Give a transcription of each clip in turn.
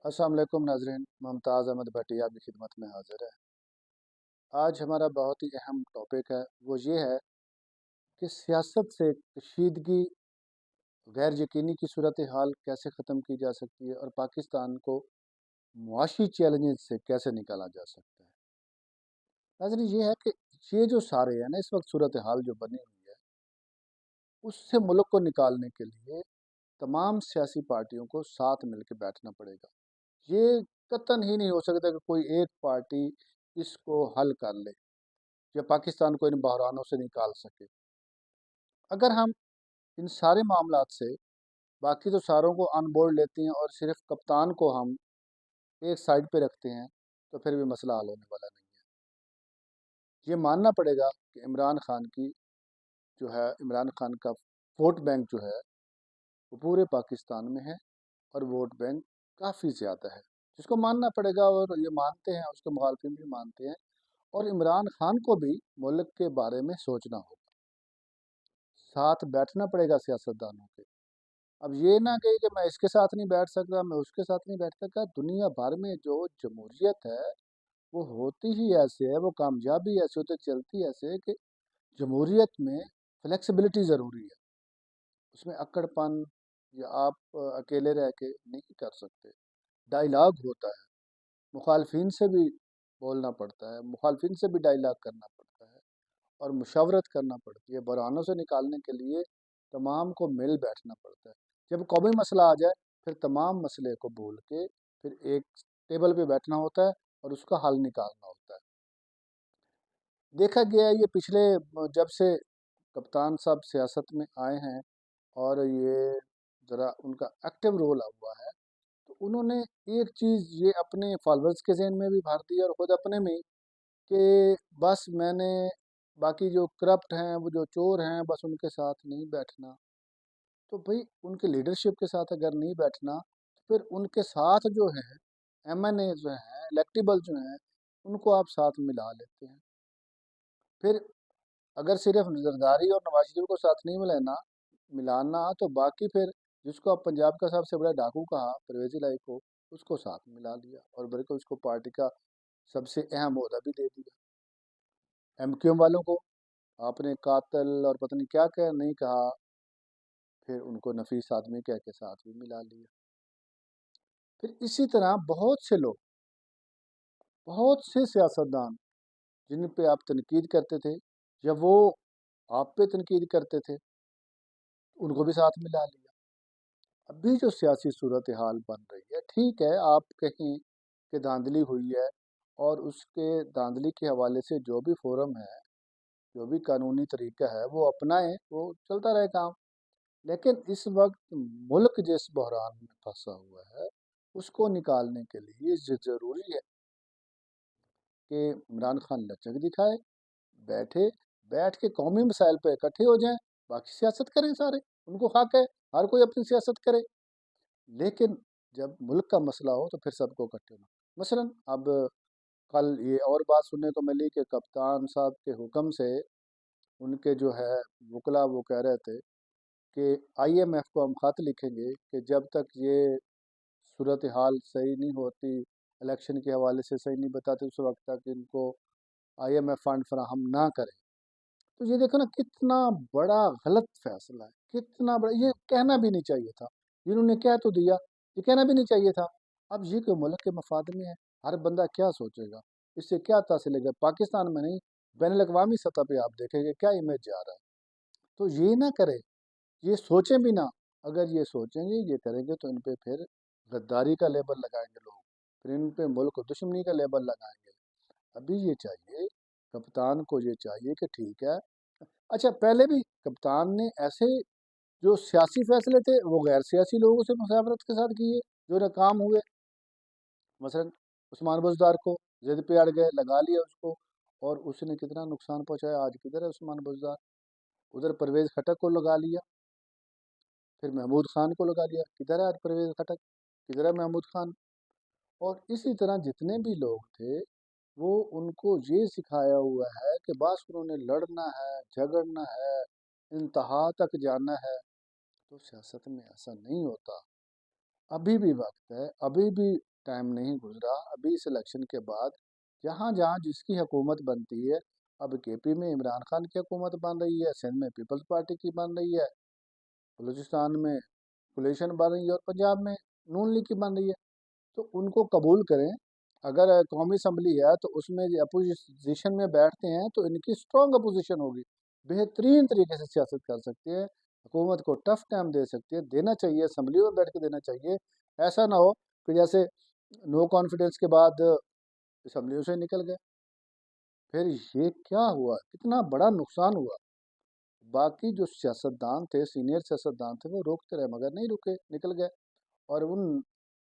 अस्सलाम वालेकुम नाजरीन, मुमताज़ अहमद भट्टी आपकी खिदमत में हाजिर है। आज हमारा बहुत ही अहम टॉपिक है, वो ये है कि सियासत से कशीदगी, गैर यकीनी की सूरत हाल कैसे ख़त्म की जा सकती है और पाकिस्तान को मुआशी चैलेंजेस से कैसे निकाला जा सकता है। नाजरीन, ये है कि ये जो सारे हैं ना, इस वक्त सूरत हाल जो बनी हुई है, उससे मुल्क को निकालने के लिए तमाम सियासी पार्टियों को साथ मिल के बैठना पड़ेगा। ये कतन ही नहीं हो सकता कि कोई एक पार्टी इसको हल कर ले या पाकिस्तान को इन बहरानों से निकाल सके। अगर हम इन सारे मामलात से बाकी तो सारों को ऑन बोर्ड लेते हैं और सिर्फ कप्तान को हम एक साइड पे रखते हैं, तो फिर भी मसला हल होने वाला नहीं है। ये मानना पड़ेगा कि इमरान खान का वोट बैंक जो है वो पूरे पाकिस्तान में है और वोट बैंक काफ़ी ज़्यादा है, जिसको मानना पड़ेगा और ये मानते हैं, उसके मुखालफिन भी मानते हैं। और इमरान खान को भी मुल्क के बारे में सोचना होगा, साथ बैठना पड़ेगा सियासतदानों के। अब ये ना कहे कि मैं इसके साथ नहीं बैठ सकता, मैं उसके साथ नहीं बैठ सकता। दुनिया भर में जो जमहूरियत है वो होती ही ऐसे है, वो कामयाबी ऐसे होते, चलती ऐसे है कि जमहूरियत में फ्लेक्सिबिलिटी ज़रूरी है। उसमें अक्कड़पन या आप अकेले रह के नहीं कर सकते। डायलॉग होता है, मुखालफिन से भी बोलना पड़ता है, मुखालफिन से भी डायलॉग करना पड़ता है और मुशावरत करना पड़ती है। बहरानों से निकालने के लिए तमाम को मिल बैठना पड़ता है। जब कौमी मसला आ जाए, फिर तमाम मसले को भूल के फिर एक टेबल पे बैठना होता है और उसका हल निकालना होता है। देखा गया है ये पिछले जब से कप्तान साहब सियासत में आए हैं और ये ज़रा उनका एक्टिव रोल हुआ है, तो उन्होंने एक चीज़ ये अपने फॉलोअर्स के जहन में भी भर दी और ख़ुद अपने में, कि बस मैंने बाकी जो करप्ट हैं, वो जो चोर हैं, बस उनके साथ नहीं बैठना। तो भाई उनके लीडरशिप के साथ अगर नहीं बैठना, तो फिर उनके साथ जो है एमएनए जो हैं, इलेक्टेबल जो हैं, उनको आप साथ मिला लेते हैं। फिर अगर सिर्फ जरदारी और नवाज शरीफ को साथ नहीं मिलाना, तो बाकी फिर जिसको आप पंजाब का सबसे बड़ा डाकू कहा, परवेज़ इलाही को, उसको साथ मिला लिया और बल्कि उसको पार्टी का सबसे अहम ओहदा भी दे दिया। एमक्यूएम वालों को आपने कातिल और पता नहीं क्या क्या नहीं कहा, फिर उनको नफीस आदमी कह के साथ भी मिला लिया। फिर इसी तरह बहुत से सियासतदान जिन पे आप तनकीद करते थे या वो आप पे तनकीद करते थे, उनको भी साथ मिला लिया। अभी जो सियासी सूरत हाल बन रही है, ठीक है आप कहें कि धांधली हुई है और उसके धांधली के हवाले से जो भी फोरम है, जो भी कानूनी तरीका है वो अपनाएं, वो चलता रहे काम। लेकिन इस वक्त मुल्क जिस बहरान में फंसा हुआ है, उसको निकालने के लिए ये ज़रूरी है कि इमरान खान लचक दिखाए, बैठे, बैठ के कौमी मसाइल पे इकट्ठे हो जाएं, बाकी सियासत करें सारे, उनको हक है, हर कोई अपनी सियासत करे। लेकिन जब मुल्क का मसला हो तो फिर सबको इकट्ठे होना। मसलन अब कल ये और बात सुनने को मिली कि कप्तान साहब के हुक्म से उनके जो है वकला वो कह रहे थे कि आईएमएफ को हम खत लिखेंगे कि जब तक ये सूरत हाल सही नहीं होती, इलेक्शन के हवाले से सही नहीं बताते, उस वक्त तक इनको आईएमएफ फंड फराहम ना करें। तो ये देखो ना कितना बड़ा गलत फैसला है, कितना बड़ा, ये कहना भी नहीं चाहिए था। इन्होंने कह तो दिया, ये कहना भी नहीं चाहिए था। अब ये कोई मुल्क के मफाद में है, हर बंदा क्या सोचेगा, इससे क्या तासीर लेगा, पाकिस्तान में नहीं बैन अवी सतह पे आप देखेंगे क्या इमेज जा रहा है। तो ये ना करे, ये सोचें भी ना। अगर ये सोचेंगे, ये करेंगे, तो इन पे फिर गद्दारी का लेबल लगाएंगे लोग, फिर इन पे मुल्क दुश्मनी का लेबल लगाएंगे। अभी ये चाहिए, कप्तान को ये चाहिए कि ठीक है। अच्छा, पहले भी कप्तान ने ऐसे जो सियासी फैसले थे वो गैर सियासी लोगों से मुशावरत के साथ किए जो नाकाम हुए। मसलन उस्मान बुज़दार को जिद पे अड़ गए, लगा लिया उसको, और उसने कितना नुकसान पहुंचाया। आज किधर है उस्मान बुज़दार? उधर परवेज़ खटक को लगा लिया, फिर महमूद खान को लगा लिया, किधर है आज परवेज़ खटक, किधर है महमूद खान? और इसी तरह जितने भी लोग थे, वो उनको ये सिखाया हुआ है कि बस उन्होंने लड़ना है, झगड़ना है, इंतहा तक जाना है। तो सियासत में ऐसा नहीं होता। अभी भी वक्त है, अभी भी ٹائم نہیں گزرا، ابھی اس الیکشن کے بعد جہاں جہاں جس کی حکومت بنتی ہے، اب کے پی میں عمران خان کی حکومت بن رہی ہے، سندھ میں پیپلز پارٹی کی بن رہی ہے، بلوچستان میں کولیشن بن رہی ہے، اور پنجاب میں نون لیگ کی بن رہی ہے۔ تو ان کو قبول کریں۔ اگر قومی اسمبلی ہے تو اس میں اپوزیشن میں بیٹھتے ہیں تو ان کی اسٹرانگ اپوزیشن ہوگی، بہترین طریقے سے سیاست کر سکتے ہیں، حکومت کو ٹف ٹائم دے سکتے ہیں، دینا چاہیے، اسمبلی میں بیٹھ کے دینا چاہیے۔ ایسا نہ ہو کہ جیسے نو کانفیڈنس کے بعد اسمبلیوں سے نکل گئے، پھر یہ کیا ہوا، کتنا بڑا نقصان ہوا۔ باقی جو سیاستدان تھے، سینئر سیاستدان تھے، وہ روکتے رہے مگر نہیں رکے، نکل گئے، اور ان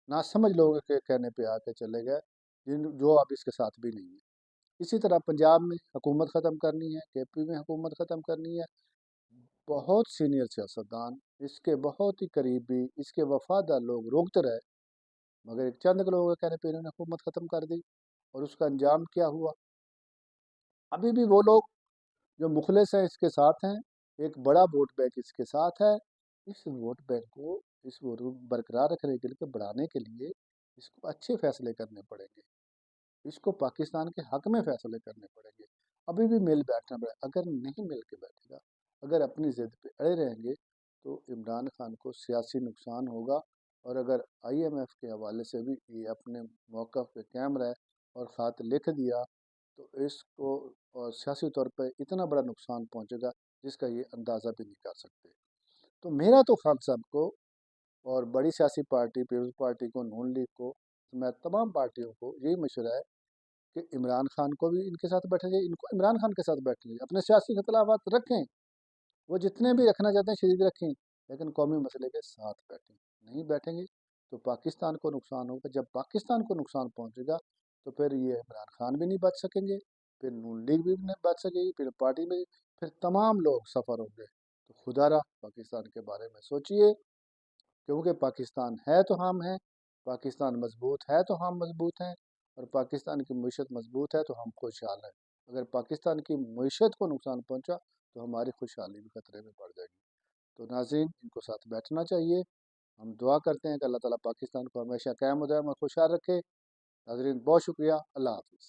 ناسمجھ لوگوں کے کہنے پہ آ کے چلے گئے جو اب اس کے ساتھ بھی نہیں ہے۔ اسی طرح پنجاب میں حکومت ختم کرنی ہے، کے پی میں حکومت ختم کرنی ہے، بہت سینئر سیاستدان، اس کے بہت ہی قریبی، اس کے وفادار لوگ روکتے رہے، مگر ایک چند لوگوں کے کہنے پہ انہوں نے حکومت ختم کر دی، اور اس کا انجام کیا ہوا؟ ابھی بھی وہ لوگ جو مخلص ہیں اس کے ساتھ ہیں، ایک بڑا ووٹ بینک اس کے ساتھ ہے۔ اس ووٹ بینک کو، اس ووٹ کو برقرار رکھنے کے لیے، بڑھانے کے لیے اس کو اچھے فیصلے کرنے پڑیں گے، اس کو پاکستان کے حق میں فیصلے کرنے پڑیں گے۔ ابھی بھی مل بیٹھنا پڑے، اگر نہیں مل کے بیٹھے گا، اگر اپنی ضد پہ اڑے رہیں گے تو عمران خان کو سیاسی نقصان ہوگا، اور اگر آئی ایم ایف کے حوالے سے بھی یہ اپنے موقف پہ قائم رہے اور خط لکھ دیا تو اس کو سیاسی طور پہ اتنا بڑا نقصان پہنچے گا جس کا یہ اندازہ بھی نہیں کر سکتے۔ تو میرا تو خان صاحب کو اور بڑی سیاسی پارٹی پیپلز پارٹی کو، نون لیگ کو، میں تمام پارٹیوں کو یہی مشورہ ہے کہ عمران خان کو بھی ان کے ساتھ بیٹھے جائے، ان کو عمران خان کے ساتھ بیٹھ لیجیے، اپنے سیاسی اختلافات رکھیں، وہ جتنے بھی رکھنا چاہتے ہیں شریک رکھیں، لیکن قومی مسئلے کے ساتھ بیٹھیں۔ نہیں بیٹھیں گے تو پاکستان کو نقصان ہوگا، جب پاکستان کو نقصان پہنچے گا تو پھر یہ عمران خان بھی نہیں بچ سکیں گے، پھر نون لیگ بھی نہیں بچ سکے گی، پھر پارٹی میں پھر تمام لوگ سفر ہوں گے۔ تو خدا را پاکستان کے بارے میں سوچئے، کیونکہ پاکستان ہے تو ہم ہیں، پاکستان مضبوط ہے تو ہم مضبوط ہیں، اور پاکستان کی معیشت مضبوط ہے تو ہم خوشحال ہیں۔ اگر پاکستان کی معیشت کو نقصان پہنچا تو ہماری خوشحالی بھی خطرے میں پڑ جائے گی۔ تو ناظرین، ان کو ساتھ بیٹھنا چاہیے۔ ہم دعا کرتے ہیں کہ اللہ تعالیٰ پاکستان کو ہمیشہ قائم و دائم اور خوشحال رکھے۔ ناظرین، بہت شکریہ، اللہ حافظ۔